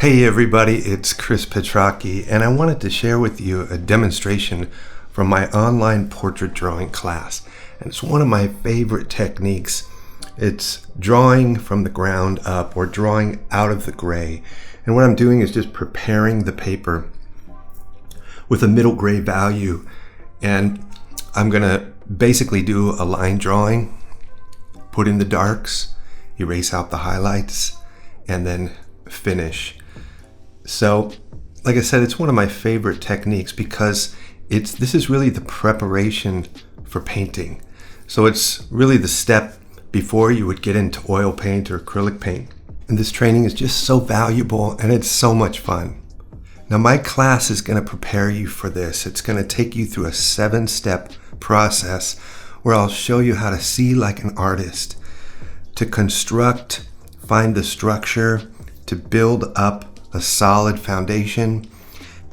Hey everybody, it's Chris Petrocchi, and I wanted to share with you a demonstration from my online portrait drawing class. And it's one of my favorite techniques. It's drawing from the ground up or drawing out of the gray. And what I'm doing is just preparing the paper with a middle gray value. And I'm gonna basically do a line drawing, put in the darks, erase out the highlights, and then finish. So, like I said, it's one of my favorite techniques because this is really the preparation for painting. So it's really the step before you would get into oil paint or acrylic paint. And this training is just so valuable and it's so much fun. Now my class is going to prepare you for this. It's going to take you through a 7-step process where I'll show you how to see like an artist, to construct, find the structure, to build up a solid foundation.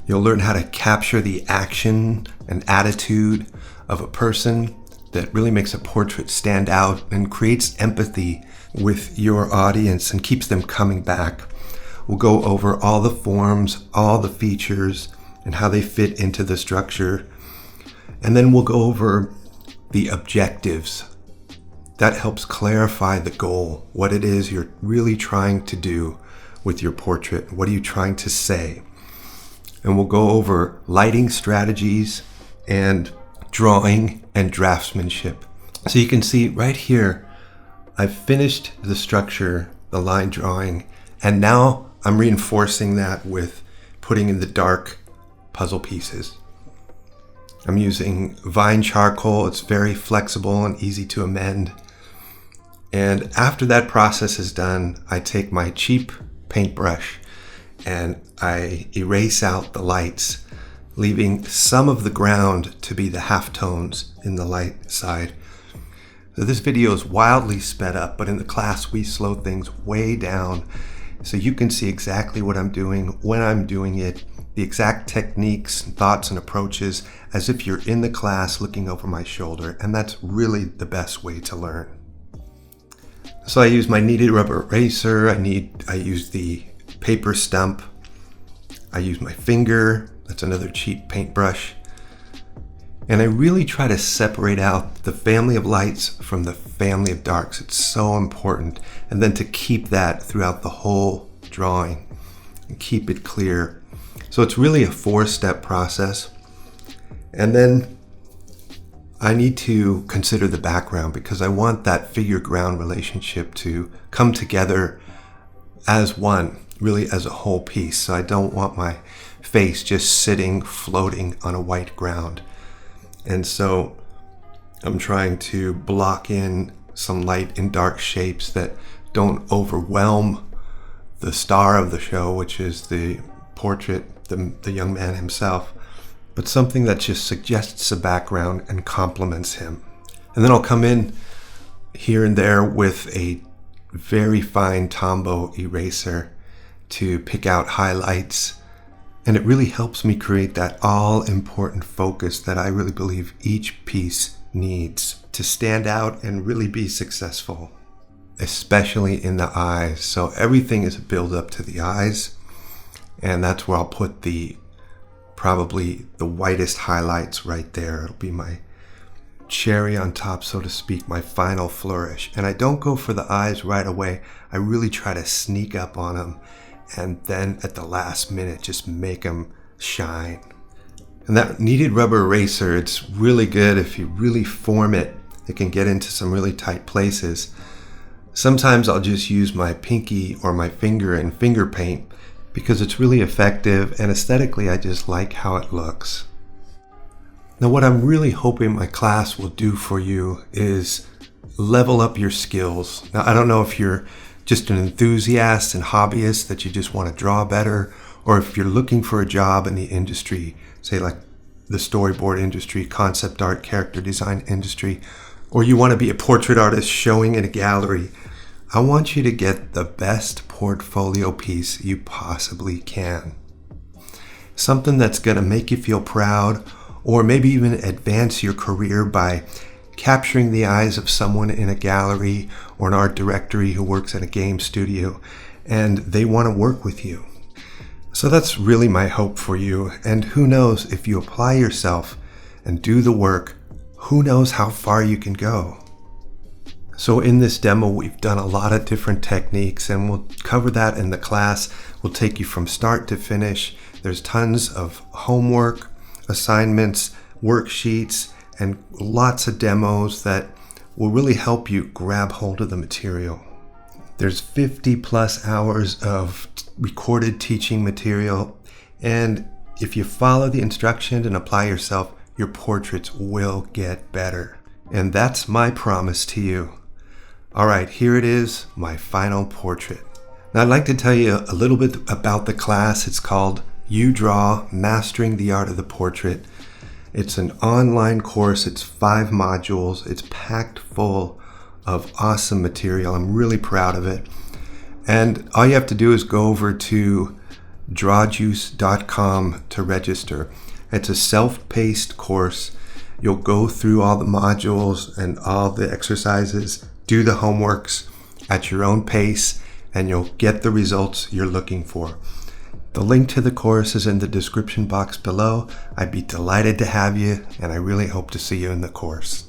You'll learn how to capture the action and attitude of a person that really makes a portrait stand out and creates empathy with your audience and keeps them coming back. We'll go over all the forms, all the features, and how they fit into the structure. And then we'll go over the objectives. That helps clarify the goal, what it is you're really trying to do with your portrait. What are you trying to say? And we'll go over lighting strategies and drawing and draftsmanship. So you can see right here, I've finished the structure, the line drawing, and now I'm reinforcing that with putting in the dark puzzle pieces. I'm using vine charcoal. It's very flexible and easy to amend. And after that process is done, I take my cheap paintbrush and I erase out the lights, leaving some of the ground to be the halftones in the light side. So this video is wildly sped up, but in the class we slow things way down so you can see exactly what I'm doing, when I'm doing it, the exact techniques, thoughts, and approaches as if you're in the class looking over my shoulder, and that's really the best way to learn. So I use my kneaded rubber eraser, I use the paper stump, I use my finger, that's another cheap paintbrush, and I really try to separate out the family of lights from the family of darks. It's so important, and then to keep that throughout the whole drawing and keep it clear. So it's really a 4-step process, and then I need to consider the background because I want that figure-ground relationship to come together as one, really as a whole piece. So I don't want my face just sitting, floating on a white ground. And so I'm trying to block in some light and dark shapes that don't overwhelm the star of the show, which is the portrait, the young man himself, but something that just suggests a background and complements him. And then I'll come in here and there with a very fine Tombow eraser to pick out highlights. And it really helps me create that all-important focus that I really believe each piece needs to stand out and really be successful, especially in the eyes. So everything is a build-up to the eyes, and that's where I'll put probably the whitest highlights right there. It'll be my cherry on top, so to speak, my final flourish. And I don't go for the eyes right away. I really try to sneak up on them and then at the last minute just make them shine. And that kneaded rubber eraser, it's really good if you really form it. It can get into some really tight places. Sometimes I'll just use my pinky or my finger and finger paint because it's really effective, and aesthetically I just like how it looks. Now what I'm really hoping my class will do for you is level up your skills. Now I don't know if you're just an enthusiast and hobbyist that you just want to draw better, or if you're looking for a job in the industry, say like the storyboard industry, concept art, character design industry, or you want to be a portrait artist showing in a gallery. I want you to get the best portfolio piece you possibly can. Something that's going to make you feel proud, or maybe even advance your career by capturing the eyes of someone in a gallery or an art directory who works at a game studio, and they want to work with you. So that's really my hope for you. And who knows, if you apply yourself and do the work, who knows how far you can go. So in this demo, we've done a lot of different techniques, and we'll cover that in the class. We'll take you from start to finish. There's tons of homework, assignments, worksheets, and lots of demos that will really help you grab hold of the material. There's 50 plus hours of recorded teaching material, and if you follow the instructions and apply yourself, your portraits will get better. And that's my promise to you. All right, here it is, my final portrait. Now I'd like to tell you a little bit about the class. It's called You Draw, Mastering the Art of the Portrait. It's an online course. It's 5 modules. It's packed full of awesome material. I'm really proud of it. And all you have to do is go over to drawjuice.com to register. It's a self-paced course. You'll go through all the modules and all the exercises, do the homeworks at your own pace, and you'll get the results you're looking for. The link to the course is in the description box below. I'd be delighted to have you, and I really hope to see you in the course.